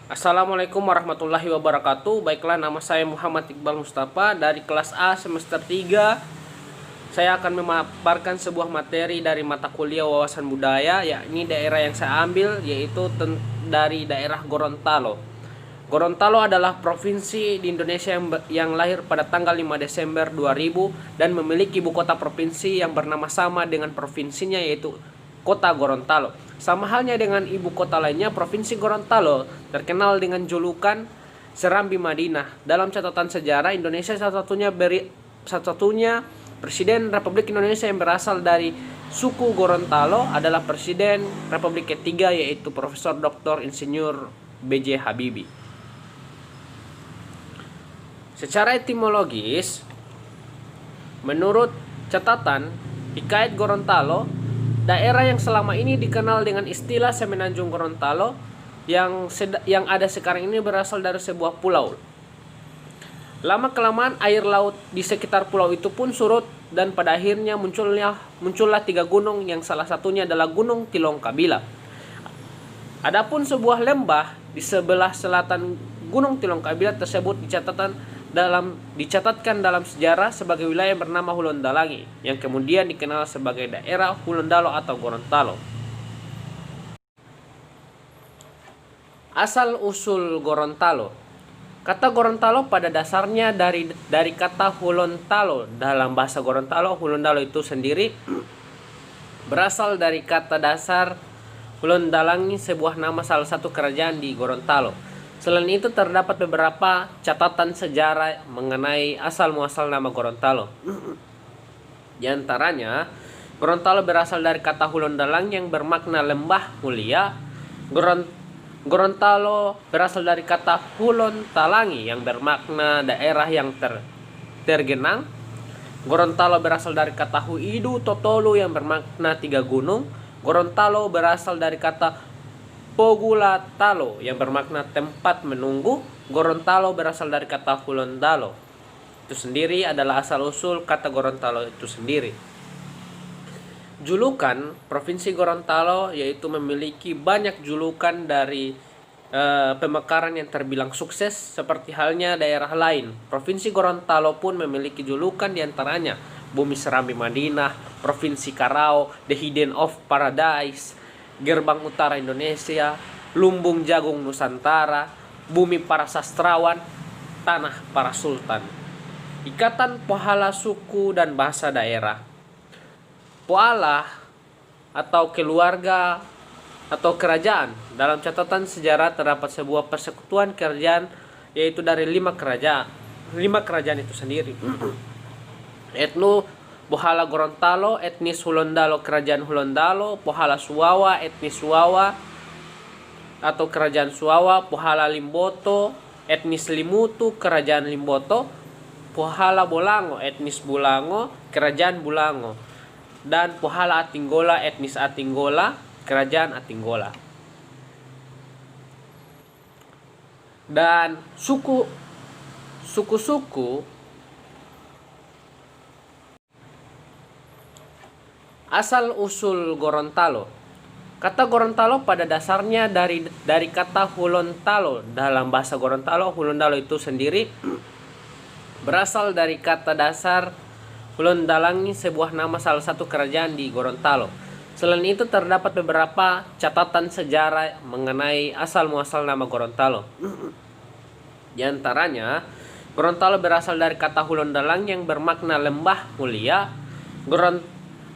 Assalamualaikum warahmatullahi wabarakatuh. Baiklah, nama saya Muhammad Iqbal Mustafa dari kelas A semester 3. Saya akan memaparkan sebuah materi dari mata kuliah wawasan budaya, yakni daerah yang saya ambil yaitu dari daerah Gorontalo. Gorontalo adalah provinsi di Indonesia yang lahir pada tanggal 5 Desember 2000 dan memiliki ibu kota provinsi yang bernama sama dengan provinsinya, yaitu Kota Gorontalo. Sama halnya dengan ibu kota lainnya, Provinsi Gorontalo terkenal dengan julukan Serambi Madinah. Dalam catatan sejarah Indonesia, satu-satunya Presiden Republik Indonesia yang berasal dari suku Gorontalo adalah Presiden Republik ketiga, yaitu Profesor Dr. Insinyur B.J. Habibie. Secara etimologis, menurut catatan Hikayat Gorontalo, daerah yang selama ini dikenal dengan istilah Semenanjung Gorontalo yang ada sekarang ini berasal dari sebuah pulau. Lama-kelamaan air laut di sekitar pulau itu pun surut dan pada akhirnya muncullah 3 gunung, yang salah satunya adalah Gunung Tilongkabila. Adapun sebuah lembah di sebelah selatan Gunung Tilongkabila tersebut dicatatkan dalam sejarah sebagai wilayah bernama Hulondalangi, yang kemudian dikenal sebagai daerah Hulondalo atau Gorontalo. Asal usul Gorontalo. Kata Gorontalo pada dasarnya dari kata Hulontalo. Dalam bahasa Gorontalo, Hulondalo itu sendiri berasal dari kata dasar Hulondalangi, sebuah nama salah satu kerajaan di Gorontalo. Selain itu terdapat beberapa catatan sejarah mengenai asal-muasal nama Gorontalo. Di antaranya, Gorontalo berasal dari kata Hulondalang yang bermakna lembah mulia. Gorontalo berasal dari kata Hulontalangi yang bermakna daerah yang tergenang. Gorontalo berasal dari kata Huidu Totolu yang bermakna 3 gunung. Gorontalo berasal dari kata Pogulatalo yang bermakna tempat menunggu. Gorontalo berasal dari kata Hulondalo. Itu sendiri adalah asal-usul kata Gorontalo itu sendiri. Julukan Provinsi Gorontalo yaitu memiliki banyak julukan dari pemekaran yang terbilang sukses seperti halnya daerah lain. Provinsi Gorontalo pun memiliki julukan diantaranya Bumi Serambi Madinah, Provinsi Karao, The Hidden of Paradise, Gerbang Utara Indonesia, Lumbung Jagung Nusantara, Bumi Para Sastrawan, Tanah Para Sultan. Ikatan Pohala Suku dan Bahasa Daerah. Poala atau keluarga atau kerajaan. Dalam catatan sejarah terdapat sebuah persekutuan kerajaan, yaitu dari 5 kerajaan itu sendiri. Etno Pohala Gorontalo, etnis Hulondalo, kerajaan Hulondalo. Pohala Suwawa, etnis Suwawa atau kerajaan Suwawa. Pohala Limboto, etnis Limutu, kerajaan Limboto. Pohala Bolango, etnis Bulango, kerajaan Bulango. Dan Pohala Atinggola, etnis Atinggola, kerajaan Atinggola. Dan suku-suku asal usul Gorontalo. Kata Gorontalo pada dasarnya dari kata Hulontalo. Dalam bahasa Gorontalo, Hulondalo itu sendiri berasal dari kata dasar Hulondalangi, sebuah nama salah satu kerajaan di Gorontalo. Selain itu terdapat beberapa catatan sejarah mengenai asal-muasal nama Gorontalo. Di antaranya, Gorontalo berasal dari kata Hulondalang yang bermakna lembah mulia.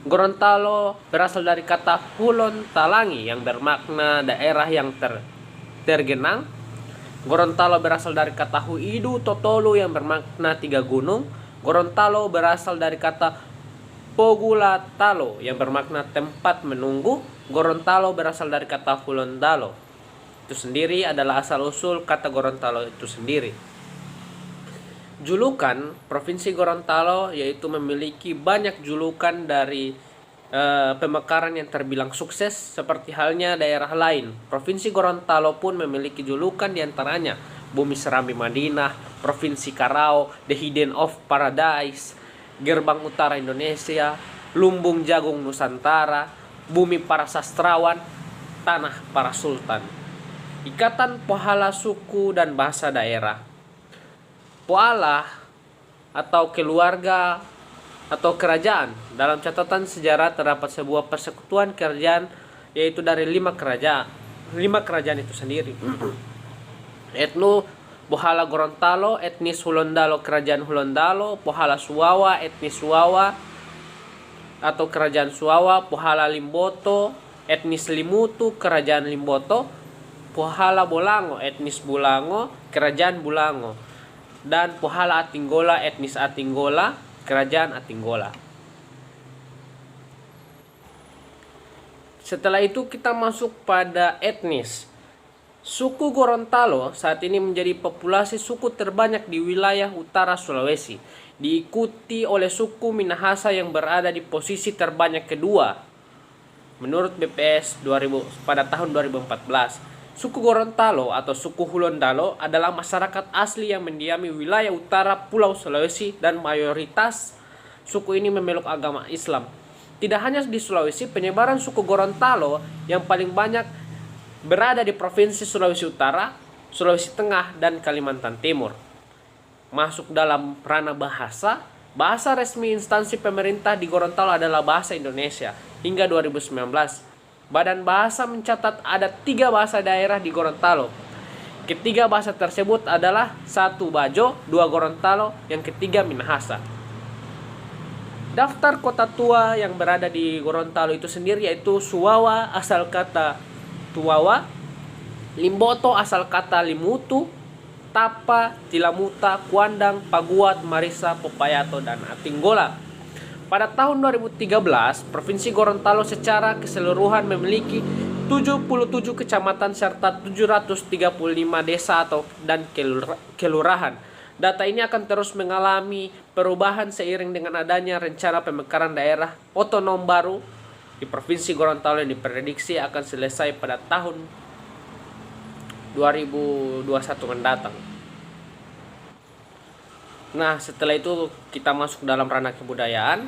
Gorontalo berasal dari kata Hulontalangi yang bermakna daerah yang tergenang. Gorontalo berasal dari kata Huidu Totolu yang bermakna 3 gunung. Gorontalo berasal dari kata Pogulatalo yang bermakna tempat menunggu. Gorontalo berasal dari kata Hulondalo. Itu sendiri adalah asal-usul kata Gorontalo itu sendiri. Julukan Provinsi Gorontalo yaitu memiliki banyak julukan dari pemekaran yang terbilang sukses seperti halnya daerah lain. Provinsi Gorontalo pun memiliki julukan diantaranya Bumi Serambi Madinah, Provinsi Karao, The Hidden of Paradise, Gerbang Utara Indonesia, Lumbung Jagung Nusantara, Bumi Para Sastrawan, Tanah Para Sultan. Ikatan pohala suku dan bahasa daerah. Poala atau keluarga atau kerajaan. Dalam catatan sejarah terdapat sebuah persekutuan kerajaan, yaitu dari 5 kerajaan itu sendiri. Etno Pohala Gorontalo, etnis Hulondalo, kerajaan Hulondalo, Pohala Suwawa, etnis Suwawa atau kerajaan Suwawa, Pohala Limboto, etnis Limutu, kerajaan Limboto, Pohala Bolango, etnis Bolango, kerajaan Bolango, dan Pohala Atinggola, etnis Atinggola, kerajaan Atinggola. Setelah itu kita masuk pada etnis. Suku Gorontalo saat ini menjadi populasi suku terbanyak di wilayah utara Sulawesi, diikuti oleh suku Minahasa yang berada di posisi terbanyak kedua menurut BPS pada tahun 2014. Suku Gorontalo atau suku Hulondalo adalah masyarakat asli yang mendiami wilayah utara Pulau Sulawesi dan mayoritas suku ini memeluk agama Islam. Tidak hanya di Sulawesi, penyebaran suku Gorontalo yang paling banyak berada di Provinsi Sulawesi Utara, Sulawesi Tengah, dan Kalimantan Timur. Masuk dalam ranah bahasa, bahasa resmi instansi pemerintah di Gorontalo adalah bahasa Indonesia hingga 2019. Badan Bahasa mencatat ada 3 bahasa daerah di Gorontalo. Ketiga bahasa tersebut adalah 1 Bajo, 2 Gorontalo, yang ketiga Minahasa. Daftar kota tua yang berada di Gorontalo itu sendiri yaitu Suwawa asal kata Tuwawa, Limboto asal kata Limutu, Tapa, Tilamuta, Kuandang, Paguat, Marisa, Popayato, dan Atinggola. Pada tahun 2013, Provinsi Gorontalo secara keseluruhan memiliki 77 kecamatan serta 735 desa dan kelurahan. Data ini akan terus mengalami perubahan seiring dengan adanya rencana pemekaran daerah otonom baru di Provinsi Gorontalo yang diprediksi akan selesai pada tahun 2021 mendatang. Nah, setelah itu kita masuk dalam ranah kebudayaan.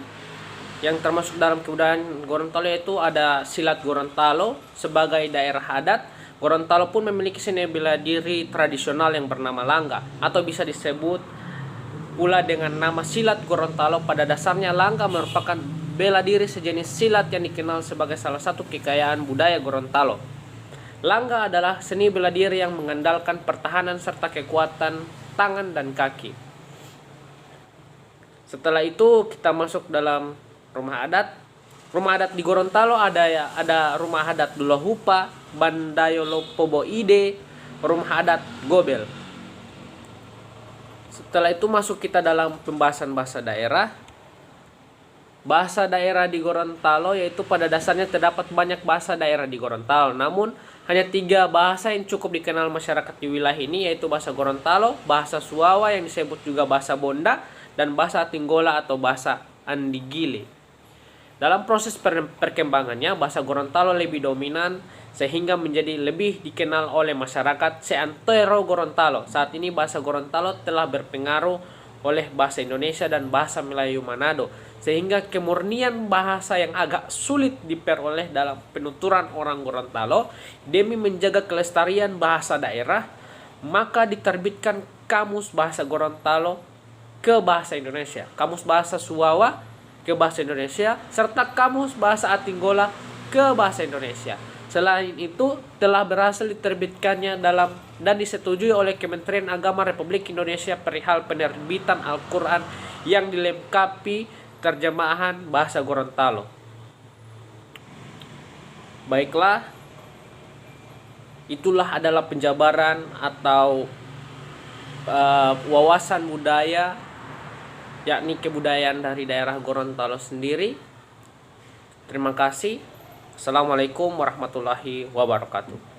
Yang termasuk dalam kebudayaan Gorontalo yaitu ada silat Gorontalo sebagai daerah adat. Gorontalo pun memiliki seni bela diri tradisional yang bernama Langga atau bisa disebut pula dengan nama silat Gorontalo. Pada dasarnya Langga merupakan bela diri sejenis silat yang dikenal sebagai salah satu kekayaan budaya Gorontalo. Langga adalah seni bela diri yang mengandalkan pertahanan serta kekuatan tangan dan kaki. Setelah itu kita masuk dalam rumah adat. Rumah adat di Gorontalo ada rumah adat Dulahupa, Bandayolopobo Ide, rumah adat Gobel. Setelah itu masuk kita dalam pembahasan bahasa daerah. Bahasa daerah di Gorontalo yaitu pada dasarnya terdapat banyak bahasa daerah di Gorontalo. Namun hanya 3 bahasa yang cukup dikenal masyarakat di wilayah ini yaitu bahasa Gorontalo, bahasa Suwawa yang disebut juga bahasa Bonda, dan bahasa Atinggola atau bahasa Andigile. Dalam proses perkembangannya, bahasa Gorontalo lebih dominan sehingga menjadi lebih dikenal oleh masyarakat seantero Gorontalo. Saat ini bahasa Gorontalo telah berpengaruh oleh bahasa Indonesia dan bahasa Melayu Manado, sehingga kemurnian bahasa yang agak sulit diperoleh dalam penuturan orang Gorontalo. Demi menjaga kelestarian bahasa daerah, maka diterbitkan Kamus Bahasa Gorontalo ke bahasa Indonesia, Kamus Bahasa Suwawa ke bahasa Indonesia, serta Kamus Bahasa Atinggola ke bahasa Indonesia. Selain itu, telah berhasil diterbitkannya dan disetujui oleh Kementerian Agama Republik Indonesia perihal penerbitan Al-Quran yang dilengkapi terjemahan bahasa Gorontalo. Baiklah, itulah adalah penjabaran atau wawasan budaya, yakni kebudayaan dari daerah Gorontalo sendiri. Terima kasih. Assalamualaikum warahmatullahi wabarakatuh.